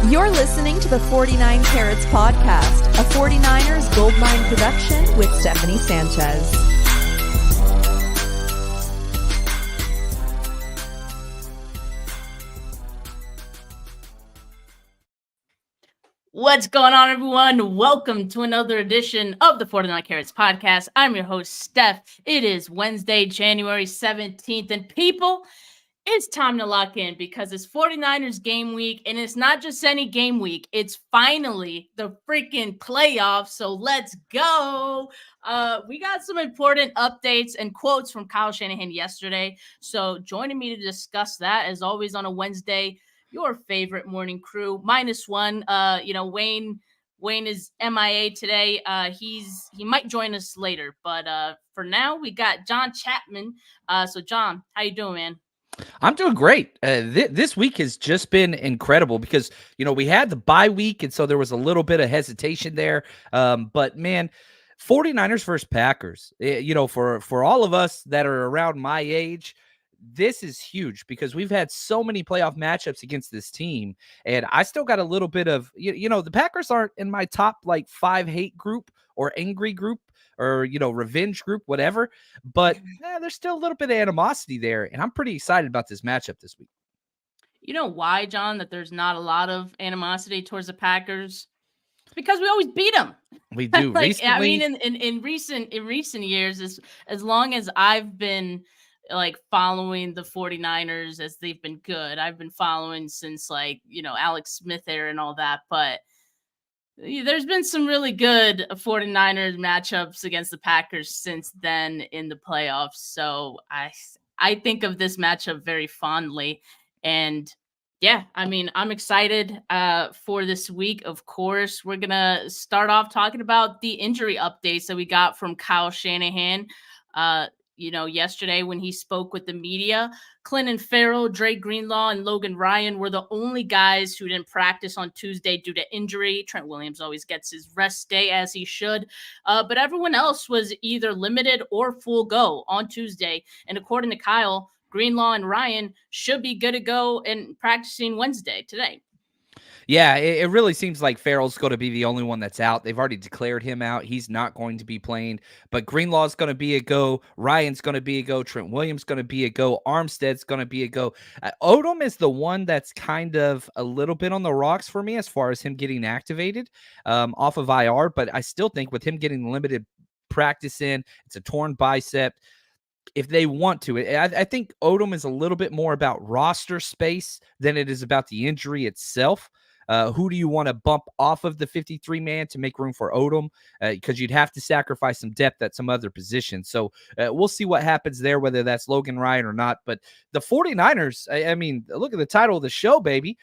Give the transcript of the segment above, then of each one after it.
You're listening to the 49 Carats Podcast, a 49ers Goldmine production with Stephanie Sanchez. What's going on, everyone? Welcome to another edition of the 49 Carats Podcast. I'm your host, Steph. It is Wednesday, January 17th, and people, it's time to lock in because it's 49ers game week, and it's not just any game week. It's finally the freaking playoffs, so let's go. We got some important updates and quotes from Kyle Shanahan yesterday, so joining me to discuss that, as always on a Wednesday, your favorite morning crew, -1. Wayne is MIA today. He might join us later, but for now, we got John Chapman. So John, how you doing, man? I'm doing great. This week has just been incredible because, we had the bye week, and so there was a little bit of hesitation there. But, man, 49ers versus Packers, for all of us that are around my age, this is huge because we've had so many playoff matchups against this team, and I still got a little bit of, the Packers aren't in my top, 5 hate group or angry group or, revenge group, whatever. But there's still a little bit of animosity there, and I'm pretty excited about this matchup this week. You know why, John, that there's not a lot of animosity towards the Packers? It's because we always beat them. We do. Recently, in recent years, as long as I've been following the 49ers as they've been good, I've been following since Alex Smith era and all that, but there's been some really good 49ers matchups against the Packers since then in the playoffs. So I think of this matchup very fondly. And yeah, I'm excited for this week. Of course, we're going to start off talking about the injury updates that we got from Kyle Shanahan. Yesterday when he spoke with the media, Clinton Farrell, Dre Greenlaw, and Logan Ryan were the only guys who didn't practice on Tuesday due to injury. Trent Williams always gets his rest day as he should. But everyone else was either limited or full go on Tuesday. And according to Kyle, Greenlaw and Ryan should be good to go and practicing Wednesday today. Yeah, it really seems like Farrell's going to be the only one that's out. They've already declared him out. He's not going to be playing. But Greenlaw's going to be a go. Ryan's going to be a go. Trent Williams going to be a go. Armstead's going to be a go. Odom is the one that's kind of a little bit on the rocks for me as far as him getting activated off of IR. But I still think with him getting limited practice in, it's a torn bicep. If they want to, I think Odom is a little bit more about roster space than it is about the injury itself. Who do you want to bump off of the 53-man to make room for Odom? Because you'd have to sacrifice some depth at some other positions. So we'll see what happens there, whether that's Logan Ryan or not. But the 49ers, I mean, look at the title of the show, baby.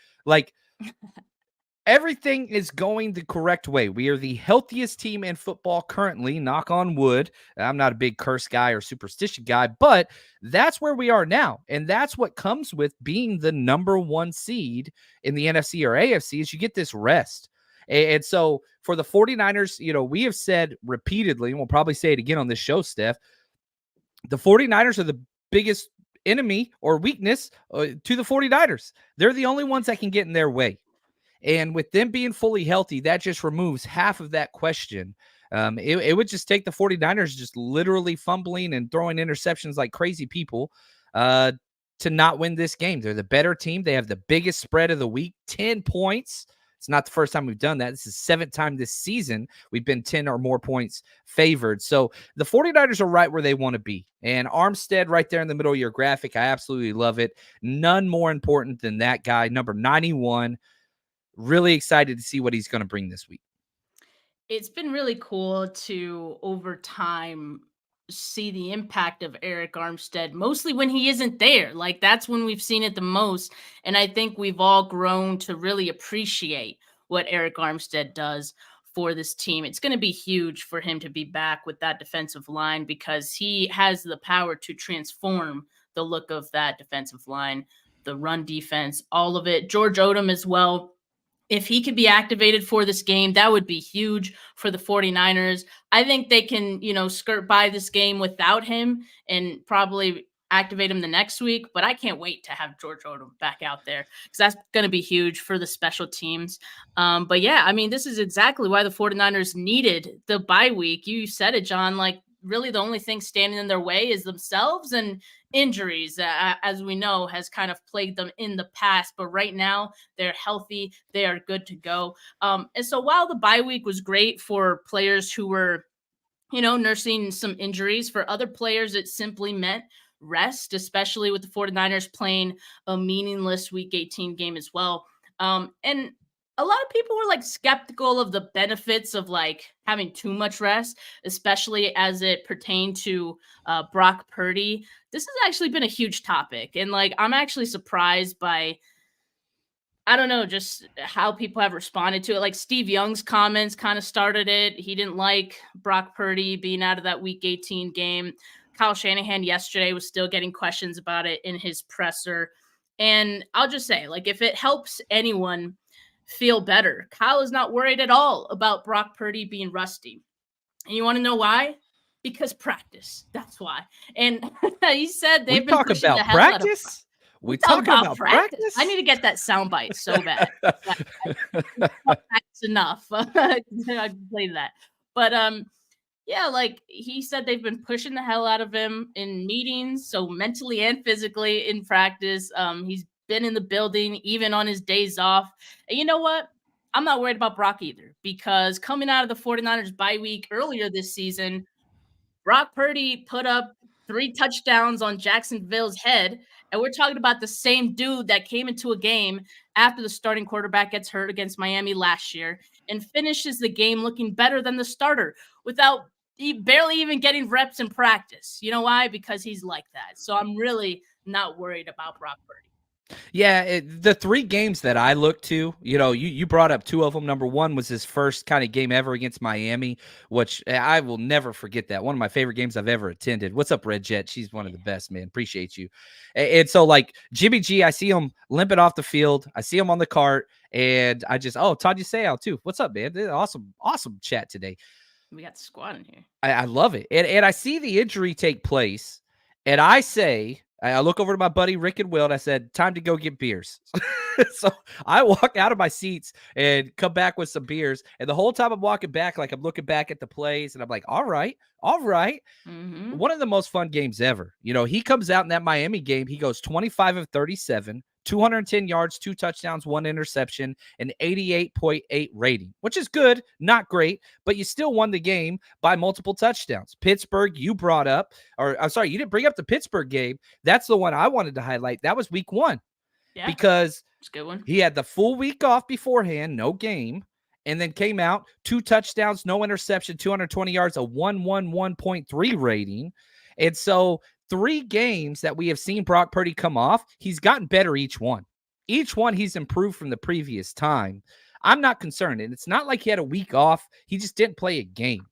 Everything is going the correct way. We are the healthiest team in football currently, knock on wood. I'm not a big curse guy or superstition guy, but that's where we are now. And that's what comes with being the number 1 seed in the NFC or AFC is you get this rest. And so for the 49ers, we have said repeatedly, and we'll probably say it again on this show, Steph, the 49ers are the biggest enemy or weakness to the 49ers. They're the only ones that can get in their way. And with them being fully healthy, that just removes half of that question. It would just take the 49ers just literally fumbling and throwing interceptions like crazy people to not win this game. They're the better team. They have the biggest spread of the week, 10 points. It's not the first time we've done that. This is the 7th time this season we've been 10 or more points favored. So the 49ers are right where they want to be. And Armstead right there in the middle of your graphic, I absolutely love it. None more important than that guy, number 91. Really excited to see what he's going to bring this week. It's been really cool to, over time, see the impact of Eric Armstead, mostly when he isn't there. That's when we've seen it the most. And I think we've all grown to really appreciate what Eric Armstead does for this team. It's going to be huge for him to be back with that defensive line because he has the power to transform the look of that defensive line, the run defense, all of it. George Odom as well. If he could be activated for this game, that would be huge for the 49ers. I think they can, skirt by this game without him and probably activate him the next week, but I can't wait to have George Odom back out there because that's going to be huge for the special teams. But yeah, I mean, this is exactly why the 49ers needed the bye week. You said it, John, like really the only thing standing in their way is themselves and injuries, as we know, has kind of plagued them in the past. But right now they're healthy. They are good to go. And so while the bye week was great for players who were, nursing some injuries, for other players, it simply meant rest, especially with the 49ers playing a meaningless week 18 game as well. And a lot of people were like skeptical of the benefits of like having too much rest, especially as it pertained to Brock Purdy. This has actually been a huge topic. And like, I'm actually surprised by, I don't know, just how people have responded to it. Like Steve Young's comments kind of started it. He didn't like Brock Purdy being out of that week 18 game. Kyle Shanahan yesterday was still getting questions about it in his presser. And I'll just say, like, if it helps anyone feel better, Kyle is not worried at all about Brock Purdy being rusty. And you want to know why? Because practice. That's why. And he said they've been pushing the hell out of practice. We talking about practice? I need to get that soundbite so bad. That's enough. I can play that. But yeah, like he said, they've been pushing the hell out of him in meetings, so mentally and physically in practice. He's been in the building even on his days off. And you know what? I'm not worried about Brock either, because coming out of the 49ers bye week earlier this season, Brock Purdy put up 3 touchdowns on Jacksonville's head. And we're talking about the same dude that came into a game after the starting quarterback gets hurt against Miami last year and finishes the game looking better than the starter without barely even getting reps in practice. You know why? Because he's like that. So I'm really not worried about Brock Purdy. Yeah, the 3 games that I look to, you brought up 2 of them. Number 1 was his first kind of game ever against Miami, which I will never forget that. One of my favorite games I've ever attended. What's up, Red Jet? She's one of the best, man. Appreciate you. And so, like, Jimmy G, I see him limping off the field. I see him on the cart, and I just, Todd Yuseo, too. What's up, man? Awesome chat today. We got the squad in here. I love it. And I see the injury take place, and I say, I look over to my buddy Rick and Will, and I said, time to go get beers. So I walk out of my seats and come back with some beers. And the whole time I'm walking back, like I'm looking back at the plays, and I'm like, all right. Mm-hmm. One of the most fun games ever. He comes out in that Miami game. He goes 25 of 37, 210 yards, 2 touchdowns, 1 interception, an 88.8 rating, which is good, not great, but you still won the game by multiple touchdowns. Pittsburgh, you brought up, or I'm sorry, you didn't bring up the Pittsburgh game. That's the one I wanted to highlight. That was week 1. Yeah, because it's a good one. He had the full week off beforehand, no game, and then came out 2 touchdowns, no interception, 220 yards, a 111.3 rating. And so 3 games that we have seen Brock Purdy come off, he's gotten better each one. Each one he's improved from the previous time. I'm not concerned. And it's not like he had a week off. He just didn't play a game.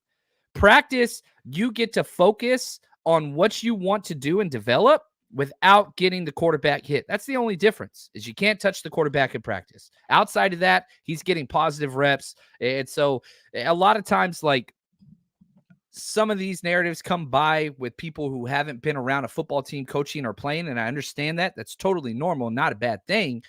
Practice, you get to focus on what you want to do and develop without getting the quarterback hit. That's the only difference, is you can't touch the quarterback in practice. Outside of that, he's getting positive reps. And so a lot of times, like, some of these narratives come by with people who haven't been around a football team coaching or playing, and I understand that. That's totally normal, not a bad thing.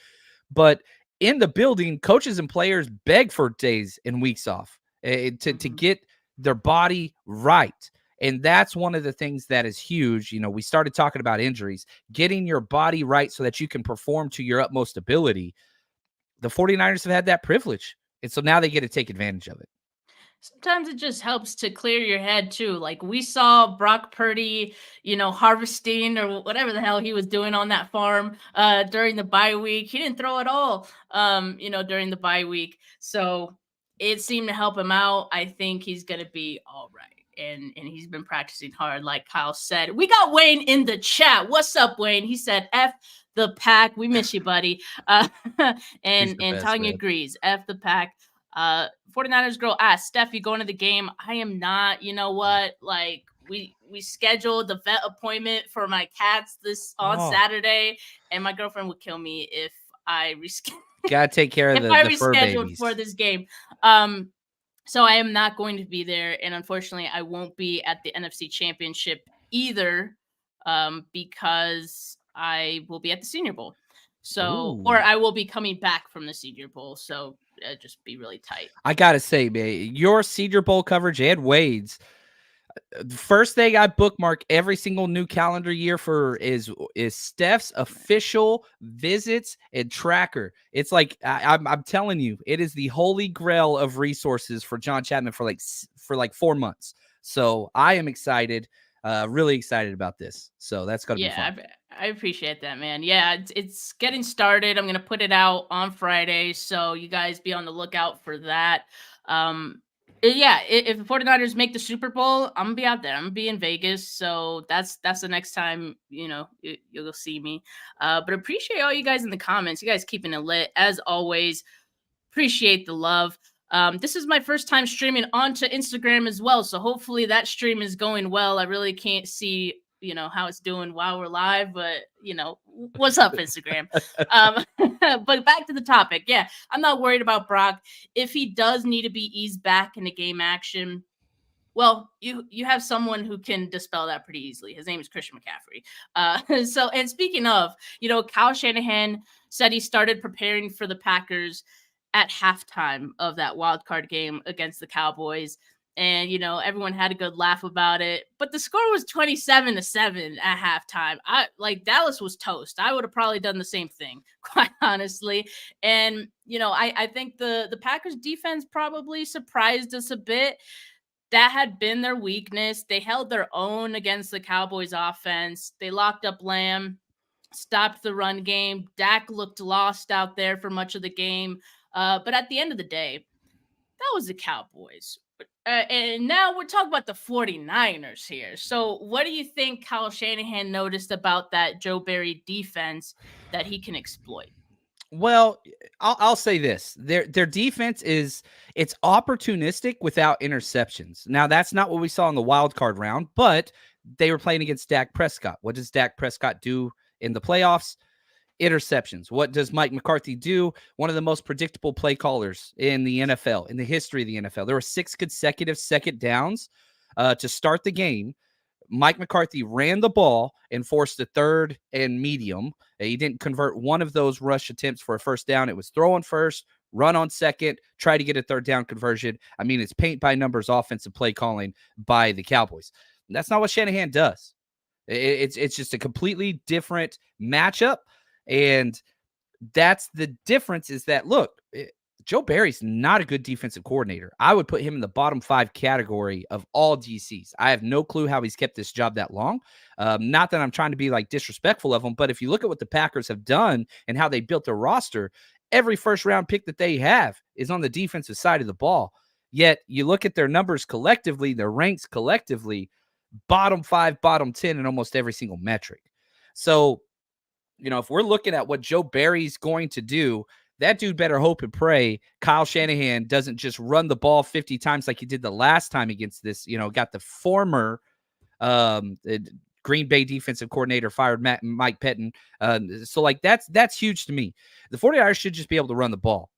But in the building, coaches and players beg for days and weeks off to get their body right. And that's one of the things that is huge. We started talking about injuries, getting your body right so that you can perform to your utmost ability. The 49ers have had that privilege. And so now they get to take advantage of it. Sometimes it just helps to clear your head too. Like we saw Brock Purdy, harvesting or whatever the hell he was doing on that farm during the bye week. He didn't throw at all, during the bye week. So it seemed to help him out. I think he's going to be all right. And he's been practicing hard, like Kyle said. We got Wayne in the chat. What's up, Wayne? He said, F the pack. We miss you, buddy. And Tanya agrees. F the pack. 49ers girl asked, Steph, you going to the game? I am not. You know what? Like, we scheduled the vet appointment for my cats on Saturday, and my girlfriend would kill me if I rescheduled. Gotta take care of the fur babies for this game. So I am not going to be there, and unfortunately, I won't be at the NFC Championship either. because I will be at the Senior Bowl. So, Ooh. or I will be coming back from the Senior Bowl. So just be really tight. I gotta say, man, your Senior Bowl coverage and Wade's, the first thing I bookmark every single new calendar year for is Steph's official visits and tracker. It's like I'm telling you, it is the holy grail of resources for John Chapman for like 4 months. So I am excited, really excited about this. So that's gonna be fun. I appreciate that, man. Yeah, it's getting started. I'm gonna put it out on Friday, so you guys be on the lookout for that. Yeah, if the 49ers make the Super Bowl, I'm gonna be out there. I'm gonna be in Vegas, so that's the next time you'll see me. But appreciate all you guys in the comments. You guys keeping it lit as always. Appreciate the love. This is my first time streaming onto Instagram as well, so hopefully that stream is going well. I really can't see how it's doing while we're live, but what's up, Instagram? But back to the topic. Yeah, I'm not worried about Brock. If he does need to be eased back into game action, well, you have someone who can dispel that pretty easily. His name is Christian McCaffrey. So, and speaking of, Kyle Shanahan said he started preparing for the Packers at halftime of that wild card game against the Cowboys. And, everyone had a good laugh about it. But the score was 27-7 at halftime. Dallas was toast. I would have probably done the same thing, quite honestly. And, I think the Packers defense probably surprised us a bit. That had been their weakness. They held their own against the Cowboys offense. They locked up Lamb, stopped the run game. Dak looked lost out there for much of the game. But at the end of the day, that was the Cowboys. And now we're talking about the 49ers here. So what do you think Kyle Shanahan noticed about that Joe Barry defense that he can exploit? Well, I'll say this. Their defense it's opportunistic without interceptions. Now, that's not what we saw in the wild card round, but they were playing against Dak Prescott. What does Dak Prescott do in the playoffs? Interceptions. What does Mike McCarthy do? One of the most predictable play callers in the NFL, in the history of the NFL. There were 6 consecutive second downs to start the game. Mike McCarthy ran the ball and forced a third and medium. He didn't convert one of those rush attempts for a first down. It was throw on first, run on second, try to get a third down conversion. I mean, it's paint by numbers offensive play calling by the Cowboys. That's not what Shanahan does. It's just a completely different matchup. And that's the difference is that, look, Joe Barry's not a good defensive coordinator. I would put him in the bottom 5 category of all DCs. I have no clue how he's kept this job that long. Not that I'm trying to be disrespectful of him, but if you look at what the Packers have done and how they built their roster, every first round pick that they have is on the defensive side of the ball. Yet you look at their numbers collectively, their ranks collectively, bottom 5, bottom 10 in almost every single metric. So, if we're looking at what Joe Barry's going to do, that dude better hope and pray Kyle Shanahan doesn't just run the ball 50 times like he did the last time against this, got the former Green Bay defensive coordinator fired Mike Pettin. So that's huge to me. The 49ers should just be able to run the ball.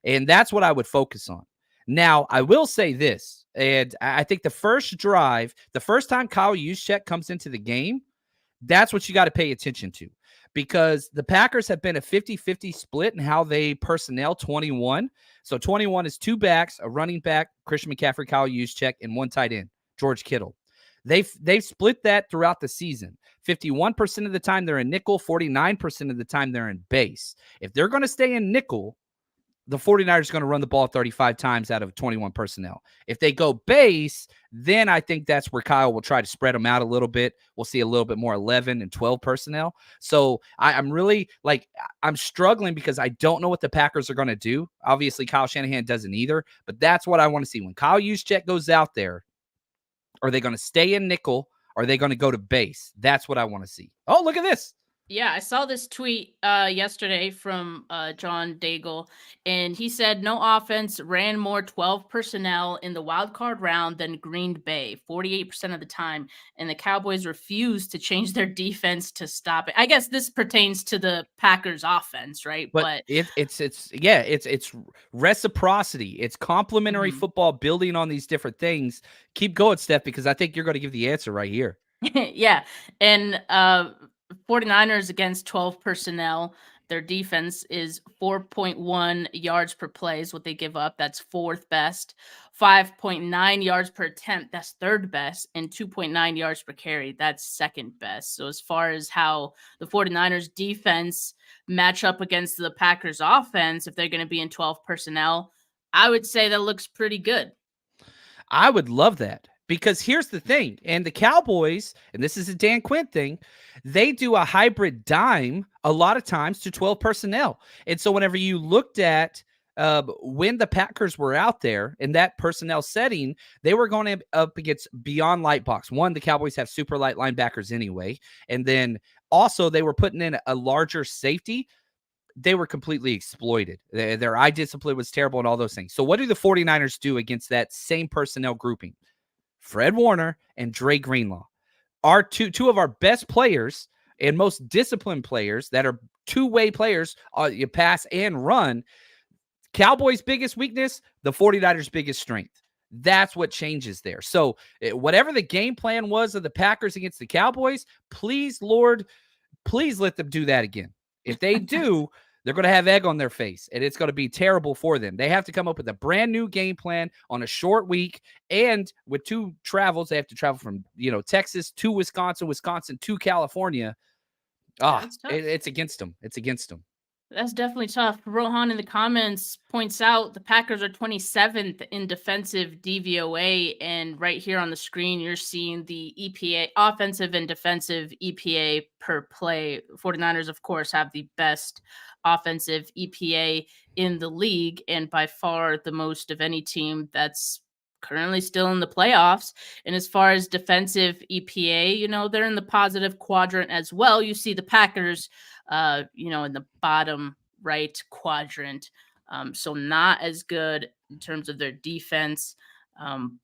And that's what I would focus on. Now, I will say this, and I think the first drive, the first time Kyle Juszczyk comes into the game, that's what you got to pay attention to. Because the Packers have been a 50-50 split in how they personnel 21. So 21 is 2 backs, a running back, Christian McCaffrey, Kyle Juszczyk, and 1 tight end, George Kittle. They've split that throughout the season. 51% of the time they're in nickel, 49% of the time they're in base. If they're going to stay in nickel, the 49ers are going to run the ball 35 times out of 21 personnel. If they go base, then I think that's where Kyle will try to spread them out a little bit. We'll see a little bit more 11 and 12 personnel. So I'm really I'm struggling because I don't know what the Packers are going to do. Obviously, Kyle Shanahan doesn't either, but that's what I want to see. When Kyle Juszczyk goes out there, are they going to stay in nickel? Or are they going to go to base? That's what I want to see. Oh, look at this. Yeah, I saw this tweet yesterday from John Daigle, and he said no offense ran more 12 personnel in the wild card round than Green Bay, 48% of the time, and the Cowboys refused to change their defense to stop it. I guess this pertains to the Packers offense, right? But it's reciprocity. It's complementary football building on these different things. Keep going, Steph, because I think you're going to give the answer right here. Yeah. And 49ers against 12 personnel. Their defense is 4.1 yards per play is what they give up. That's fourth best. 5.9 yards per attempt. That's third best. And 2.9 yards per carry. That's second best. So as far as how the 49ers defense match up against the Packers offense, if they're going to be in 12 personnel, I would say that looks pretty good. I would love that, because here's the thing. And the Cowboys, and this is a Dan Quinn thing, they do a hybrid dime a lot of times to 12 personnel. And so whenever you looked at when the Packers were out there in that personnel setting, they were going up against beyond light box. One, the Cowboys have super light linebackers anyway. And then also they were putting in a larger safety. They were completely exploited. Their eye discipline was terrible and all those things. So what do the 49ers do against that same personnel grouping? Fred Warner and Dre Greenlaw are two of our best players and most disciplined players that are two-way players, you pass and run. Cowboys' biggest weakness, the 49ers' biggest strength. That's what changes there. So whatever the game plan was of the Packers against the Cowboys, please, Lord, please let them do that again. If they do, they're going to have egg on their face, and it's going to be terrible for them. They have to come up with a brand new game plan on a short week, and with two travels, they have to travel from Texas to Wisconsin, Wisconsin to California. It's against them. It's against them. That's definitely tough. Rohan in the comments points out the Packers are 27th in defensive DVOA, and right here on the screen, you're seeing the EPA, offensive and defensive EPA per play. 49ers, of course, have the best offensive EPA in the league, and by far the most of any team that's currently still in the playoffs. And as far as defensive EPA, they're in the positive quadrant as well. You see the Packers in the bottom right quadrant. So not as good in terms of their defense.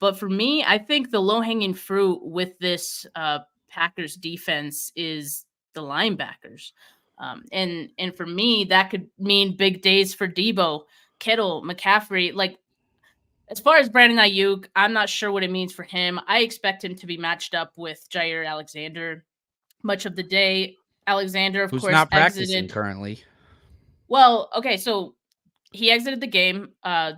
But for me, I think the low-hanging fruit with this Packers defense is the linebackers. And for me, that could mean big days for Debo, Kittle, McCaffrey. Like, as far as Brandon Ayuk, I'm not sure what it means for him. I expect him to be matched up with Jair Alexander much of the day. Alexander, of Who's course, not practicing exited currently. Well, okay, so he exited the game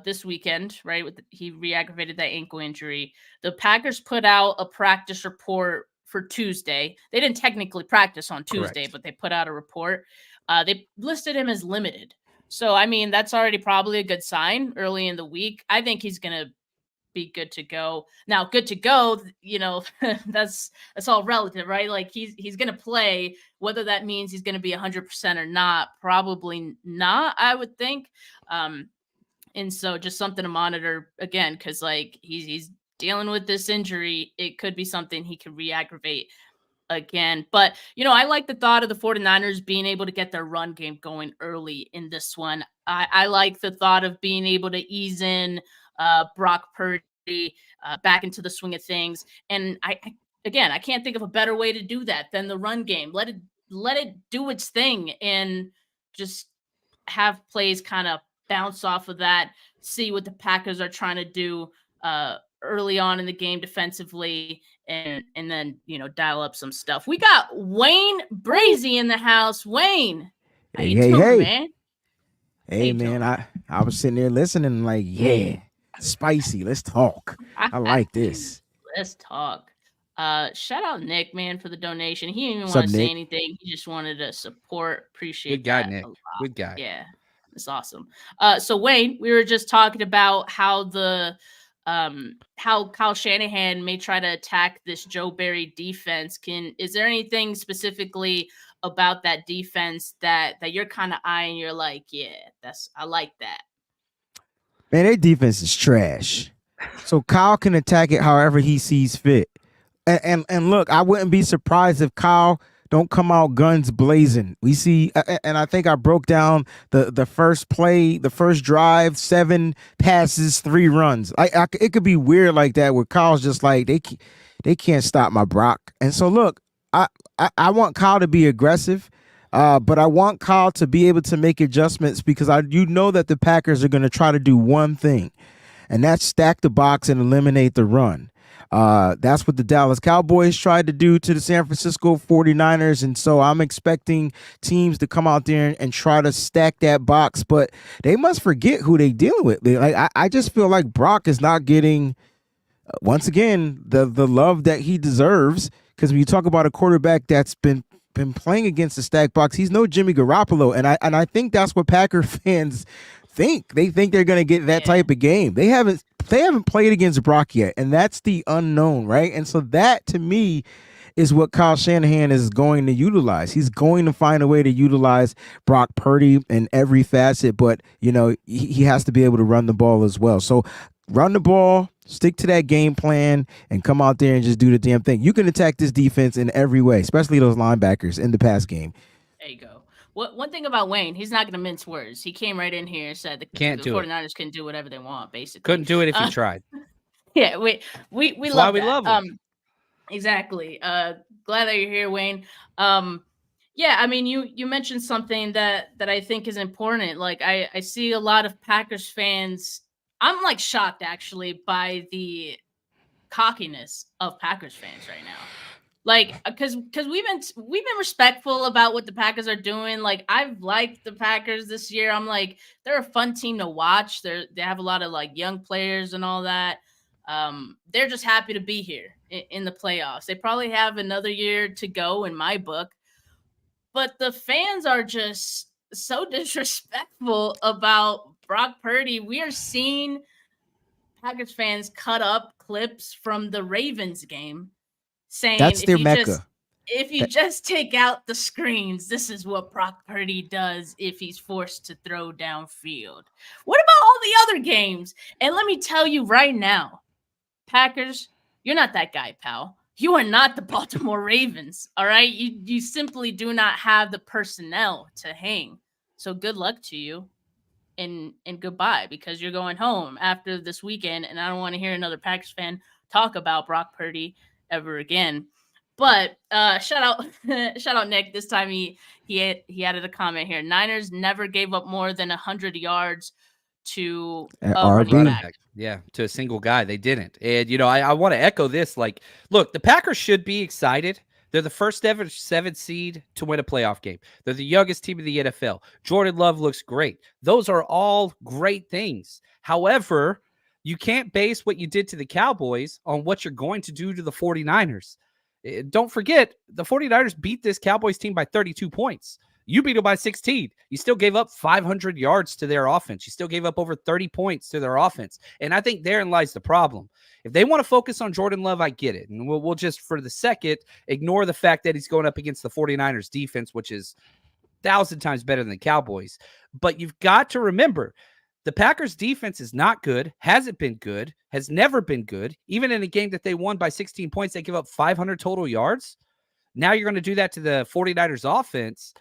this weekend, right? He re-aggravated that ankle injury. The Packers put out a practice report for Tuesday. They didn't technically practice on Tuesday, Correct. but they put out a report. They listed him as limited. So, I mean, that's already probably a good sign early in the week. I think he's going to be good to go. Now, good to go, that's all relative, right? Like he's going to play, whether that means he's going to be 100% or not, probably not, I would think. And so just something to monitor again, because like he's dealing with this injury. It could be something he could re-aggravate again. But, I like the thought of the 49ers being able to get their run game going early in this one. I like the thought of being able to ease in Brock Purdy back into the swing of things. And I can't think of a better way to do that than the run game. Let it do its thing and just have plays kind of bounce off of that, see what the Packers are trying to do early on in the game defensively, and then dial up some stuff. We got Wayne Breezie in the house. Wayne, how you doing, man? Hey man, I was sitting there listening like, yeah, spicy. Let's talk. I like this. Let's talk. Shout out Nick, man, for the donation. He didn't even want to say anything. He just wanted to support. Appreciate Good guy, that Nick. Good guy. Yeah, it's awesome. So Wayne, we were just talking about how how Kyle Shanahan may try to attack this Joe Barry defense. Is there anything specifically about that defense that you're kind of eyeing? You're like, yeah, I like that. Man, their defense is trash. So Kyle can attack it however he sees fit. And look, I wouldn't be surprised if Kyle don't come out guns blazing. We see, and I think I broke down the first play, the first drive, 7 passes, 3 runs. It could be weird like that where Kyle's just like, they can't stop my Brock. And so look, I want Kyle to be aggressive, but I want Kyle to be able to make adjustments because that the Packers are going to try to do one thing, and that's stack the box and eliminate the run. That's what the Dallas Cowboys tried to do to the San Francisco 49ers. And so I'm expecting teams to come out there and try to stack that box, but they must forget who they dealing with. I just feel like Brock is not getting, once again, the love that he deserves. Because when you talk about a quarterback that's been playing against the stack box, he's no Jimmy Garoppolo. And I think that's what Packer fans think. They think they're going to get that type of game. They haven't played against Brock yet, and that's the unknown, right? And so that, to me, is what Kyle Shanahan is going to utilize. He's going to find a way to utilize Brock Purdy in every facet, but, you know, he has to be able to run the ball as well. So run the ball, stick to that game plan, and come out there and just do the damn thing. You can attack this defense in every way, especially those linebackers in the pass game. There you go. One thing about Wayne, he's not going to mince words. He came right in here and said the 49ers can do whatever they want, basically. Couldn't do it if he tried. Yeah, we That's love why we that. love him. Exactly. Glad that you're here, Wayne. Yeah, I mean, you mentioned something that I think is important. Like, I see a lot of Packers fans. I'm like shocked actually by the cockiness of Packers fans right now. Like, because we've been respectful about what the Packers are doing. Like, I've liked the Packers this year. I'm like, they're a fun team to watch. They have a lot of like young players and all that. They're just happy to be here in the playoffs. They probably have another year to go in my book, but the fans are just so disrespectful about Brock Purdy. We are seeing Packers fans cut up clips from the Ravens game saying, that's their mecca. If you just take out the screens, this is what Brock Purdy does if he's forced to throw downfield. What about all the other games? And let me tell you right now, Packers, you're not that guy, pal. You are not the Baltimore Ravens, all right? You simply do not have the personnel to hang. So good luck to you and goodbye, because you're going home after this weekend, and I don't want to hear another Packers fan talk about Brock Purdy ever again. But shout out Nick. This time he added a comment here. Niners never gave up more than 100 yards to a running back. Yeah, to a single guy. They didn't. And, you know, I want to echo this. Like, look, the Packers should be excited. They're the first ever 7th seed to win a playoff game. They're the youngest team in the NFL. Jordan Love looks great. Those are all great things. However, you can't base what you did to the Cowboys on what you're going to do to the 49ers. Don't forget, the 49ers beat this Cowboys team by 32 points. You beat them by 16. You still gave up 500 yards to their offense. You still gave up over 30 points to their offense. And I think therein lies the problem. If they want to focus on Jordan Love, I get it. And we'll just, for the second, ignore the fact that he's going up against the 49ers defense, which is 1,000 times better than the Cowboys. But you've got to remember, the Packers defense is not good, hasn't been good, has never been good. Even in a game that they won by 16 points, they give up 500 total yards. Now you're going to do that to the 49ers offense.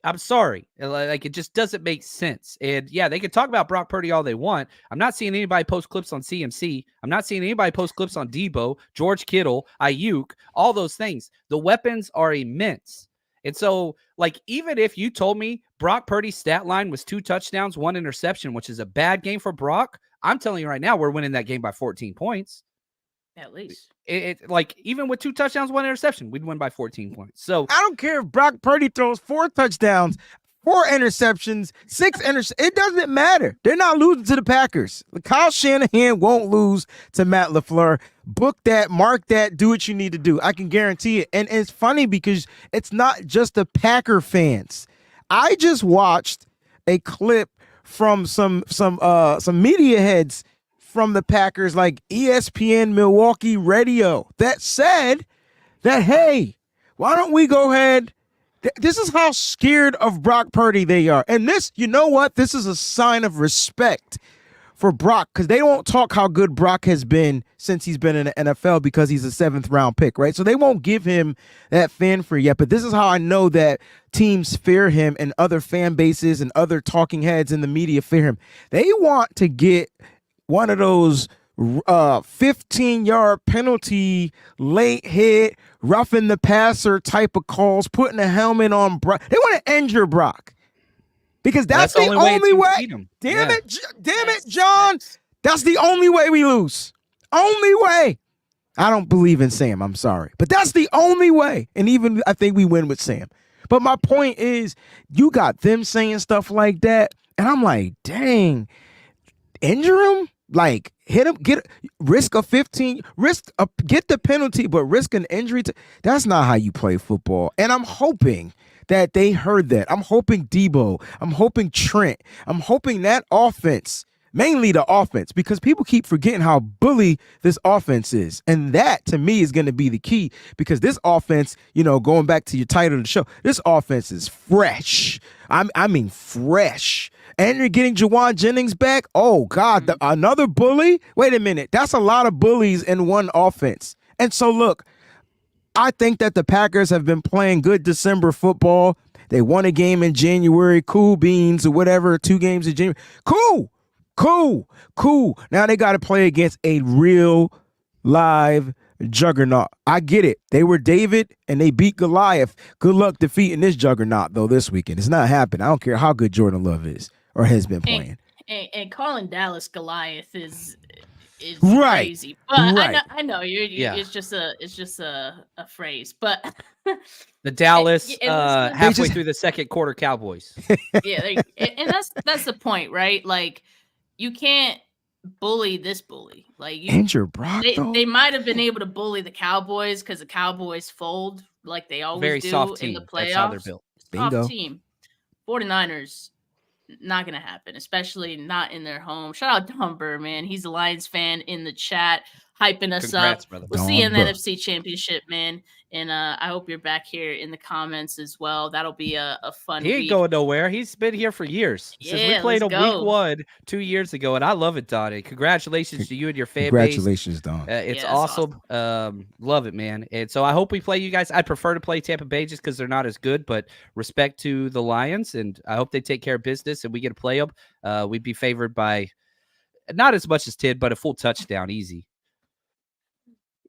I'm sorry. Like, it just doesn't make sense. And yeah, they can talk about Brock Purdy all they want. I'm not seeing anybody post clips on CMC. I'm not seeing anybody post clips on Debo, George Kittle, Ayuk, all those things. The weapons are immense. And so, like, even if you told me Brock Purdy's stat line was 2 touchdowns, 1 interception, which is a bad game for Brock, I'm telling you right now, we're winning that game by 14 points. At least. Like, even with 2 touchdowns, 1 interception, we'd win by 14 points. So I don't care if Brock Purdy throws 4 touchdowns, 4 interceptions, 6 interceptions. It doesn't matter. They're not losing to the Packers. Kyle Shanahan won't lose to Matt LaFleur. Book that, mark that, do what you need to do. I can guarantee it. And it's funny because it's not just the Packer fans. I just watched a clip from some media heads from the Packers, like ESPN Milwaukee Radio, that said that, hey, why don't we go ahead? This is how scared of Brock Purdy they are. And this, you know what? This is a sign of respect for Brock, because they won't talk how good Brock has been since he's been in the NFL, because he's a 7th round pick, right? So they won't give him that fanfare yet. But this is how I know that teams fear him, and other fan bases and other talking heads in the media fear him. They want to get one of those 15-yard penalty, late hit, roughing the passer type of calls, putting a helmet on Brock. They want to injure Brock, because that's the only way. Damn it, John. That's the only way we lose. Only way. I don't believe in Sam. I'm sorry. But that's the only way. And even I think we win with Sam. But my point is, you got them saying stuff like that. And I'm like, dang, injure him? Like, hit him, risk a 15, get the penalty, but risk an injury. That's not how you play football. And I'm hoping that they heard that. I'm hoping Debo. I'm hoping Trent. I'm hoping that offense, mainly the offense, because people keep forgetting how bully this offense is. And that, to me, is going to be the key, because this offense, going back to your title of the show, this offense is fresh. I mean, fresh. And you're getting Jawan Jennings back. Oh, God, another bully? Wait a minute. That's a lot of bullies in one offense. And so, look, I think that the Packers have been playing good December football. They won a game in January, cool beans or whatever, 2 games in January. Cool. Now they got to play against a real live juggernaut. I get it. They were David and they beat Goliath. Good luck defeating this juggernaut, though, this weekend. It's not happening. I don't care how good Jordan Love is or has been playing. And calling Dallas Goliath is right. Crazy. But right. I know it's just a phrase. But the Dallas halfway through the second quarter Cowboys. Yeah, and that's the point, right? Like, you can't bully this bully. Like, Andrew Brock, they might have been able to bully the Cowboys because the Cowboys fold like they always Very do soft team. in the playoffs. That's how they're built. Soft team. 49ers, not gonna happen, especially not in their home. Shout out Dumber, man. He's a Lions fan in the chat, hyping us up. Brother. We'll see you in the NFC Championship, man. And I hope you're back here in the comments as well. That'll be a fun week. He ain't going nowhere. He's been here for years. Since we played him week 1 2 years ago. And I love it, Donnie. Congratulations to you and your fan base. Congratulations, Don. It's awesome. Love it, man. And so I hope we play you guys. I'd prefer to play Tampa Bay just because they're not as good, but respect to the Lions. And I hope they take care of business and we get to play them. We'd be favored by not as much as 10, but a full touchdown. Easy.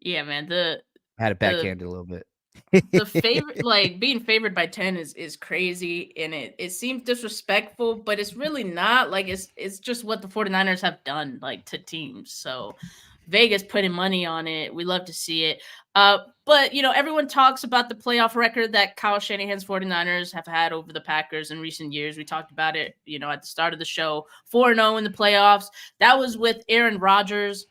Yeah, man. Had it backhanded a little bit. The favorite, like, being favored by 10 is crazy, and it seems disrespectful, but it's really not. Like, it's just what the 49ers have done, like, to teams. So Vegas putting money on it. We love to see it. But everyone talks about the playoff record that Kyle Shanahan's 49ers have had over the Packers in recent years. We talked about it, at the start of the show. 4-0 in the playoffs. That was with Aaron Rodgers.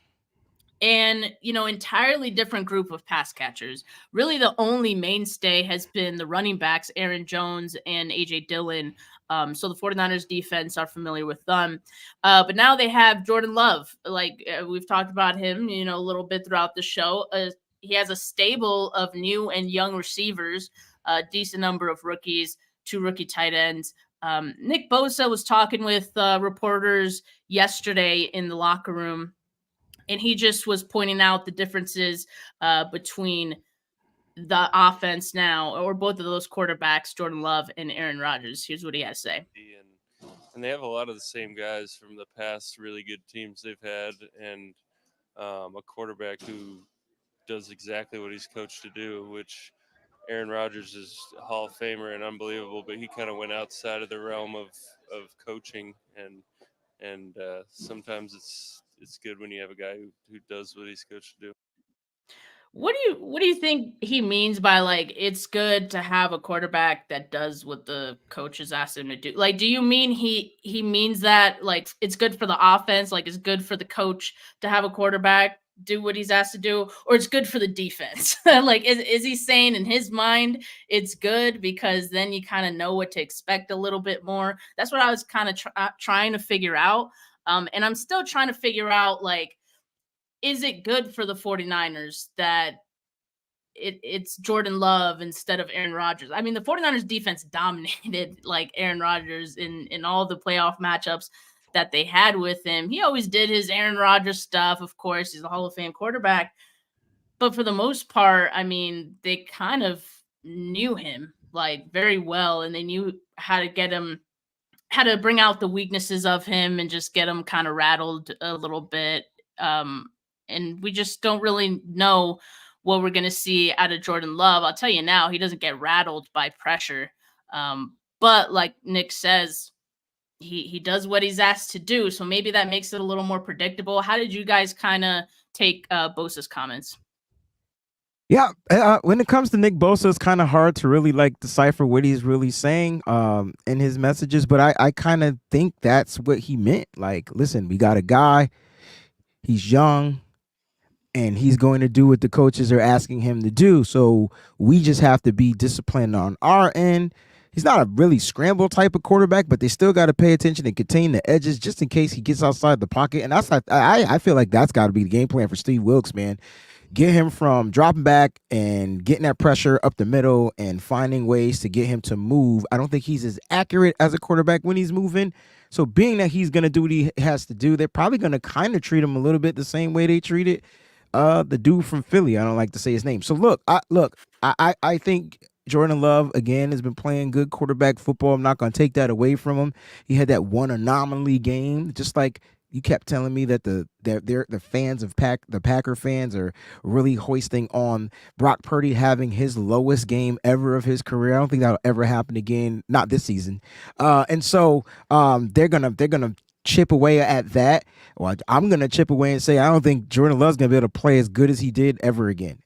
And, entirely different group of pass catchers. Really, the only mainstay has been the running backs, Aaron Jones and A.J. Dillon. So the 49ers defense are familiar with them. But now they have Jordan Love. Like, we've talked about him, a little bit throughout the show. He has a stable of new and young receivers, a decent number of rookies, 2 rookie tight ends. Nick Bosa was talking with reporters yesterday in the locker room. And he just was pointing out the differences between the offense now, or both of those quarterbacks, Jordan Love and Aaron Rodgers. Here's what he has to say. And they have a lot of the same guys from the past really good teams they've had, and a quarterback who does exactly what he's coached to do, which Aaron Rodgers is a Hall of Famer and unbelievable, but he kind of went outside of the realm of coaching, and sometimes it's good when you have a guy who does what he's coached to do. What do you think he means by, like, it's good to have a quarterback that does what the coaches asked him to do? Like, do you mean he means that, like, it's good for the offense, like it's good for the coach to have a quarterback do what he's asked to do, or it's good for the defense? Like, is he saying in his mind it's good because then you kind of know what to expect a little bit more? That's what I was kind of trying to figure out. And I'm still trying to figure out, like, is it good for the 49ers that it's Jordan Love instead of Aaron Rodgers? I mean, the 49ers defense dominated, like, Aaron Rodgers in all the playoff matchups that they had with him. He always did his Aaron Rodgers stuff. Of course, he's a Hall of Fame quarterback. But for the most part, I mean, they kind of knew him, like, very well, and they knew how to get him, how to bring out the weaknesses of him and just get him kind of rattled a little bit. And we just don't really know what we're going to see out of Jordan Love. I'll tell you now, he doesn't get rattled by pressure. But like Nick says, he does what he's asked to do. So maybe that makes it a little more predictable. How did you guys kind of take Bosa's comments? Yeah, when it comes to Nick Bosa, it's kind of hard to really like decipher what he's really saying in his messages, but I kind of think that's what he meant. Like, listen, we got a guy, he's young, and he's going to do what the coaches are asking him to do. So we just have to be disciplined on our end. He's not a really scramble type of quarterback, but they still got to pay attention and contain the edges just in case he gets outside the pocket. And that's I feel like that's got to be the game plan for Steve Wilkes, man. Get him from dropping back and getting that pressure up the middle and finding ways to get him to move. I don't think he's as accurate as a quarterback when he's moving. So being that he's going to do what he has to do, they're probably going to kind of treat him a little bit the same way they treated the dude from Philly. I don't like to say his name. So I think Jordan Love again has been playing good quarterback football. I'm not going to take that away from him. He had that one anomaly game, just like you kept telling me that the fans of the Packer fans are really hoisting on Brock Purdy having his lowest game ever of his career. I don't think that'll ever happen again, not this season. And so they're gonna chip away at that. Well, I'm gonna chip away and say I don't think Jordan Love's gonna be able to play as good as he did ever again.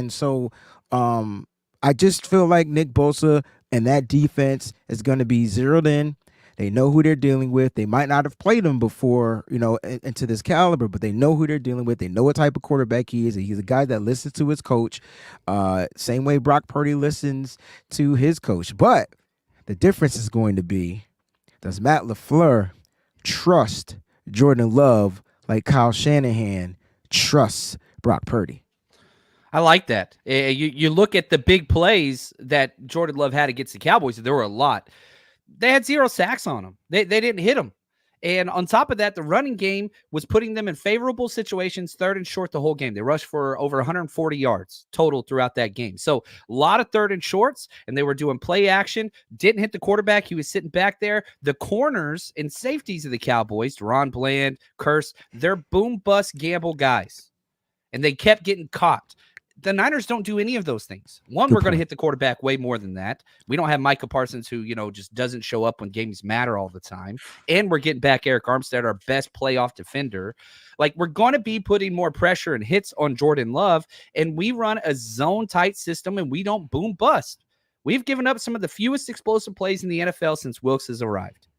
So I just feel like Nick Bosa and that defense is gonna be zeroed in. They know who they're dealing with. They might not have played him before, into this caliber, but they know who they're dealing with. They know what type of quarterback he is. He's a guy that listens to his coach, same way Brock Purdy listens to his coach. But the difference is going to be, does Matt LaFleur trust Jordan Love like Kyle Shanahan trusts Brock Purdy? I like that. You look at the big plays that Jordan Love had against the Cowboys. There were a lot. They had 0 sacks on them. They didn't hit them. And on top of that, the running game was putting them in favorable situations, 3rd and short the whole game. They rushed for over 140 yards total throughout that game. So a lot of 3rd and shorts, and they were doing play action. Didn't hit the quarterback. He was sitting back there. The corners and safeties of the Cowboys, Deron Bland, Curse, they're boom-bust gamble guys. And they kept getting caught. The Niners don't do any of those things. One, we're going to hit the quarterback way more than that. We don't have Micah Parsons who, just doesn't show up when games matter all the time. And we're getting back Eric Armstead, our best playoff defender. Like, we're going to be putting more pressure and hits on Jordan Love, and we run a zone-tight system, and we don't boom-bust. We've given up some of the fewest explosive plays in the NFL since Wilkes has arrived.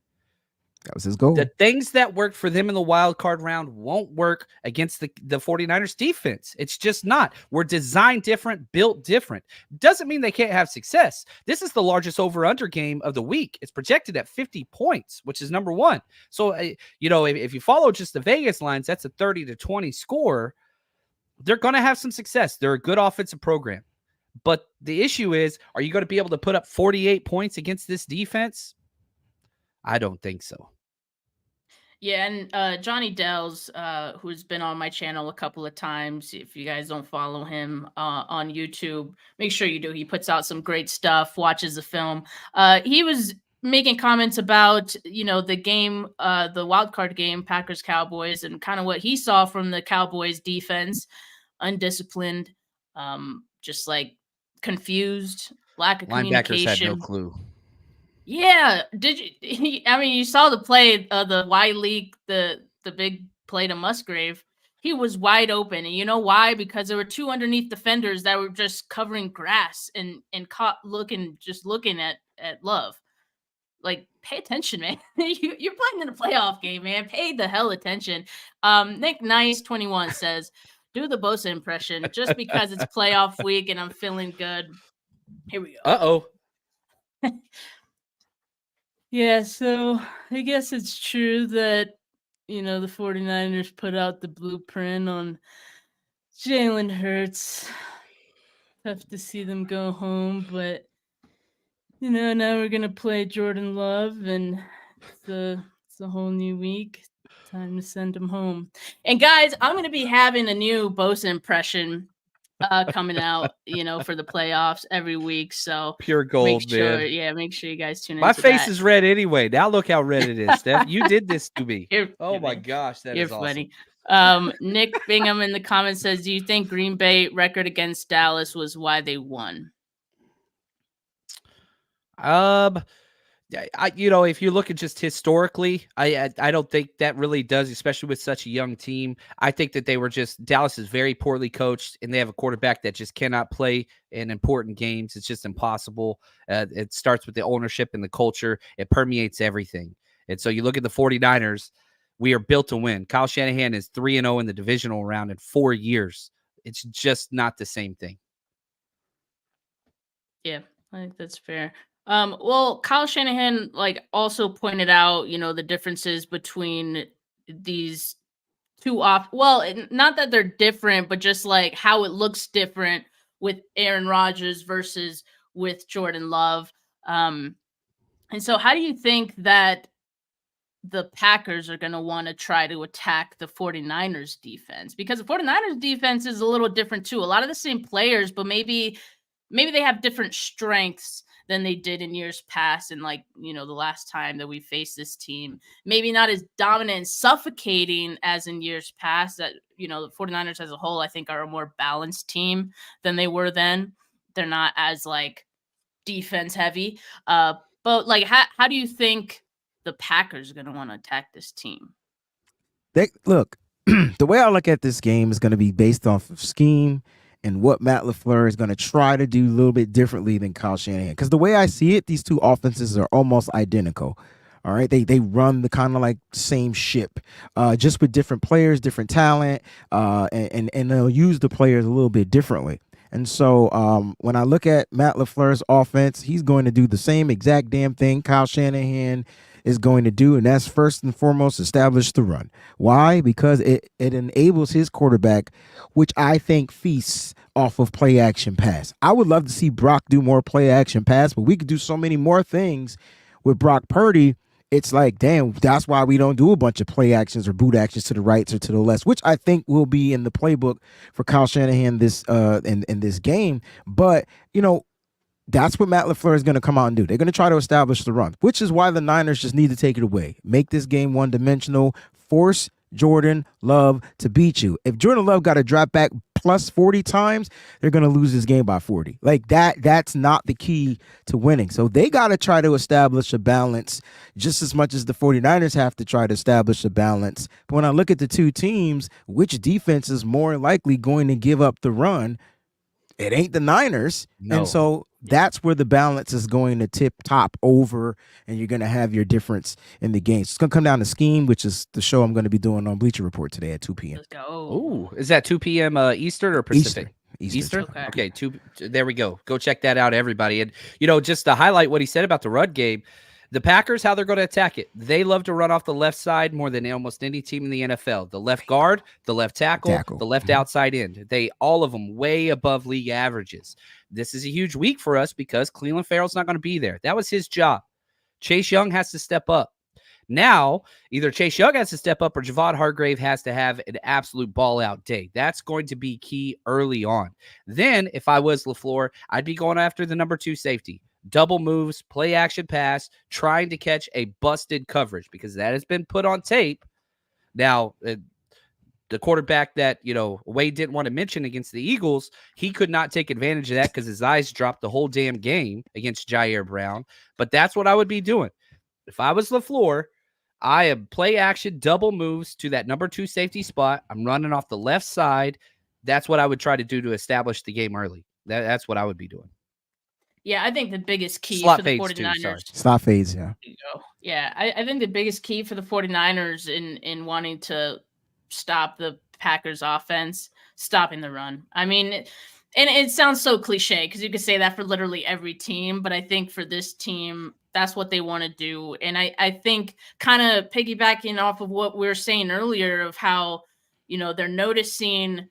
That was his goal. The things that worked for them in the wild card round won't work against the 49ers defense. It's just not. We're designed different, built different. Doesn't mean they can't have success. This is the largest over-under game of the week. It's projected at 50 points, which is number 1. So, if you follow just the Vegas lines, that's a 30-20 score. They're going to have some success. They're a good offensive program. But the issue is, are you going to be able to put up 48 points against this defense? I don't think so. Yeah, and Johnny Dells, who's been on my channel a couple of times, if you guys don't follow him on YouTube, make sure you do. He puts out some great stuff, watches the film. He was making comments about, the game, the wild card game, Packers-Cowboys, and kind of what he saw from the Cowboys defense, undisciplined, just like confused, lack of communication. Linebackers had no clue. Yeah, did you? You saw the play, the Y leak, the big play to Musgrave. He was wide open, and you know why? Because there were 2 underneath defenders that were just covering grass and caught looking at Love. Like, pay attention, man. You're playing in a playoff game, man. Pay the hell attention. Nick Nice 21 says, "Do the Bosa impression just because it's playoff week and I'm feeling good." Here we go. Uh-oh. Yeah, so I guess it's true that, the 49ers put out the blueprint on Jalen Hurts. Tough to see them go home, but, now we're going to play Jordan Love, and it's a whole new week. Time to send him home. And, guys, I'm going to be having a new Bosa impression coming out, for the playoffs every week. So pure gold, man. Make sure you guys tune in. My face is red anyway. Now look how red it is, Steph. You did this to me. Oh my gosh, that is awesome. Funny. Nick Bingham in the comments says, "Do you think Green Bay record against Dallas was why they won?" if you look at just historically, I don't think that really does, especially with such a young team. I think that Dallas is very poorly coached, and they have a quarterback that just cannot play in important games. It's just impossible. It starts with the ownership and the culture. It permeates everything. And so you look at the 49ers, we are built to win. Kyle Shanahan is 3-0 in the divisional round in 4 years. It's just not the same thing. Yeah, I think that's fair. Well, Kyle Shanahan also pointed out, the differences between these two off. Well, not that they're different, but just like how it looks different with Aaron Rodgers versus with Jordan Love. And so, how do you think that the Packers are going to want to try to attack the 49ers defense? Because the 49ers defense is a little different too. A lot of the same players, but maybe they have different strengths than they did in years past. And the last time that we faced this team, maybe not as dominant and suffocating as in years past. That, the 49ers as a whole, I think, are a more balanced team than they were then. They're not as defense heavy. But how do you think the Packers are going to want to attack this team? Look, the way I look at this game is going to be based off of scheme and what Matt LaFleur is going to try to do a little bit differently than Kyle Shanahan. Because the way I see it, these two offenses are almost identical. All right, they run the kind of same ship, just with different players, different talent, and they'll use the players a little bit differently. And so when I look at Matt LaFleur's offense, he's going to do the same exact damn thing Kyle Shanahan is going to do, and that's first and foremost establish the run. Why? Because it enables his quarterback, which I think feasts off of play action pass. I would love to see Brock do more play action pass, but we could do so many more things with Brock Purdy. It's damn, that's why we don't do a bunch of play actions or boot actions to the rights or to the lefts, which I think will be in the playbook for Kyle Shanahan this in this game. But that's what Matt LaFleur is going to come out and do. They're going to try to establish the run, which is why the Niners just need to take it away. Make this game one-dimensional. Force Jordan Love to beat you. If Jordan Love got to drop back plus 40 times, they're going to lose this game by 40. That's not the key to winning. So they got to try to establish a balance just as much as the 49ers have to try to establish a balance. But when I look at the two teams, which defense is more likely going to give up the run? It ain't the Niners. No. And so that's where the balance is going to tip top over, and you're going to have your difference in the game. So it's going to come down to scheme, which is the show I'm going to be doing on Bleacher Report today at 2 p.m. Let's go. Oh, is that 2 p.m. Eastern or Pacific? Eastern. Okay, there we go. Go check that out, everybody. And, just to highlight what he said about the run game, the Packers, how they're going to attack it. They love to run off the left side more than almost any team in the NFL. The left guard, the left tackle. The left outside end. All of them way above league averages. This is a huge week for us because Cleveland Farrell's not going to be there. That was his job. Chase Young has to step up. Now, either Chase Young has to step up or Javon Hargrave has to have an absolute ball-out day. That's going to be key early on. Then, if I was LaFleur, I'd be going after the number 2 safety. Double moves, play action pass, trying to catch a busted coverage because that has been put on tape. Now, the quarterback that, Wade didn't want to mention against the Eagles, he could not take advantage of that because his eyes dropped the whole damn game against Jair Brown. But that's what I would be doing. If I was LaFleur, I am play action, double moves to that number 2 safety spot. I'm running off the left side. That's what I would try to do to establish the game early. That's what I would be doing. Yeah, I think the biggest key Slot for the fades 49ers. too, Slot fades, yeah. Yeah, I think the biggest key for the 49ers in wanting to stop the Packers offense, stopping the run. I mean, and it sounds so cliche because you could say that for literally every team, but I think for this team, that's what they want to do. And I think kind of piggybacking off of what we were saying earlier of how, they're noticing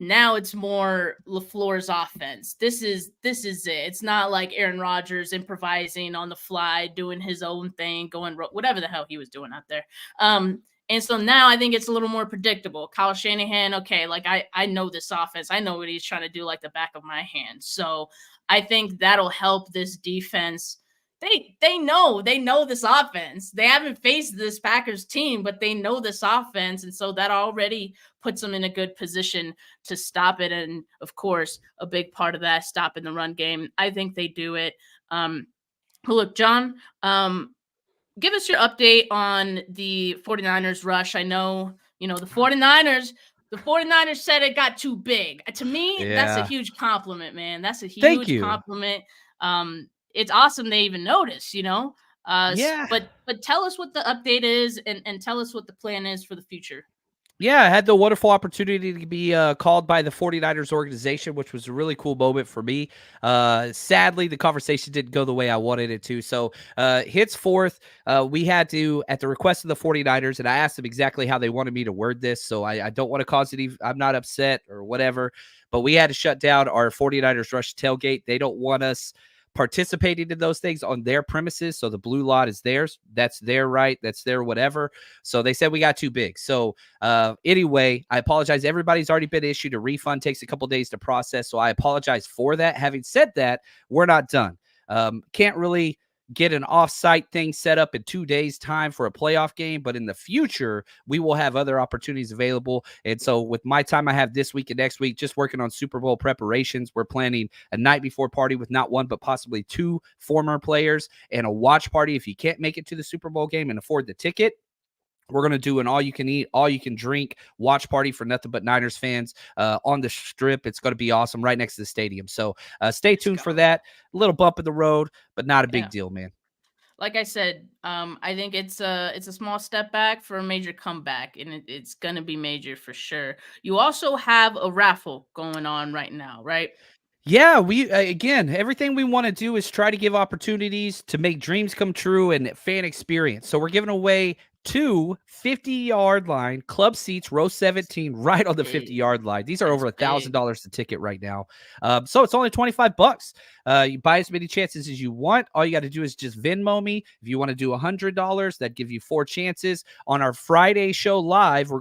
now it's more LaFleur's offense. This is it. It's not like Aaron Rodgers improvising on the fly, doing his own thing, going whatever the hell he was doing out there. And so now I think it's a little more predictable. Kyle Shanahan, okay, I know this offense. I know what he's trying to do like the back of my hand. So I think that'll help this defense. They know this offense. They haven't faced this Packers team, but they know this offense. And so that already puts them in a good position to stop it. And of course, a big part of that, stopping the run game. I think they do it. Look, John, give us your update on the 49ers rush. I know, the 49ers said it got too big. To me, that's a Yeah. huge compliment, man. That's a Thank huge you. compliment. It's awesome they even notice, Yeah. but tell us what the update is and tell us what the plan is for the future. Yeah, I had the wonderful opportunity to be called by the 49ers organization, which was a really cool moment for me. Sadly, the conversation didn't go the way I wanted it to. So, henceforth, we had to, at the request of the 49ers, and I asked them exactly how they wanted me to word this. So, I don't want to cause any, I'm not upset or whatever, but we had to shut down our 49ers Rush tailgate. They don't want us participating in those things on their premises. So, the blue lot is theirs. That's their right. That's their whatever. So, they said we got too big. So, anyway, I apologize. Everybody's already been issued a refund. Takes a couple days to process. So I apologize for that. Having said that, we're not done. Can't really get an off-site thing set up in 2 days' time for a playoff game, but in the future, we will have other opportunities available. And so with my time I have this week and next week, just working on Super Bowl preparations, we're planning a night before party with not one, but possibly 2 former players and a watch party if you can't make it to the Super Bowl game and afford the ticket. We're going to do an all-you-can-eat, all-you-can-drink watch party for nothing but Niners fans on the Strip. It's going to be awesome right next to the stadium. So stay tuned for that. A little bump in the road, but not a big deal, man. Like I said, I think it's a small step back for a major comeback, and it's going to be major for sure. You also have a raffle going on right now, right? Yeah, we again, everything we want to do is try to give opportunities to make dreams come true and fan experience. So we're giving away 2 50-yard line club seats, row 17, right on the 50-yard line. These are over $1,000 a ticket right now. So it's only $25. You buy as many chances as you want. All you got to do is just Venmo me. If you want to do $100, that'd give you 4 chances. On our Friday show live,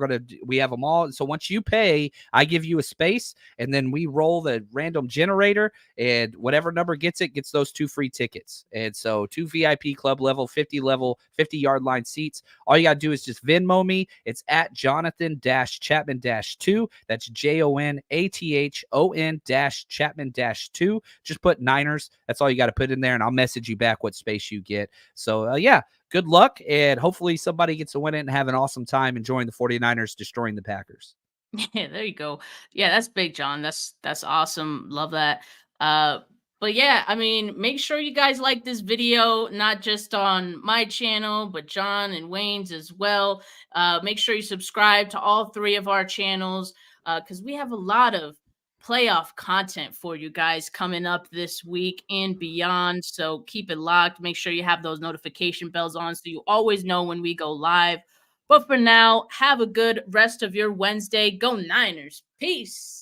we have them all. So once you pay, I give you a space, and then we roll the random generator, and whatever number gets those 2 free tickets. And so 2 VIP club level, 50-yard line seats. All you got to do is just Venmo me. It's at Jonathan-Chapman-2. That's JONATHON-Chapman-2. Just put Niners. That's all you got to put in there, and I'll message you back what space you get. So, yeah, good luck, and hopefully somebody gets to win it and have an awesome time enjoying the 49ers destroying the Packers. Yeah, there you go. Yeah, that's big, John. That's awesome. Love that. But yeah, I mean, make sure you guys like this video, not just on my channel, but John and Wayne's as well. Make sure you subscribe to all 3 of our channels because we have a lot of playoff content for you guys coming up this week and beyond. So keep it locked. Make sure you have those notification bells on so you always know when we go live. But for now, have a good rest of your Wednesday. Go Niners. Peace.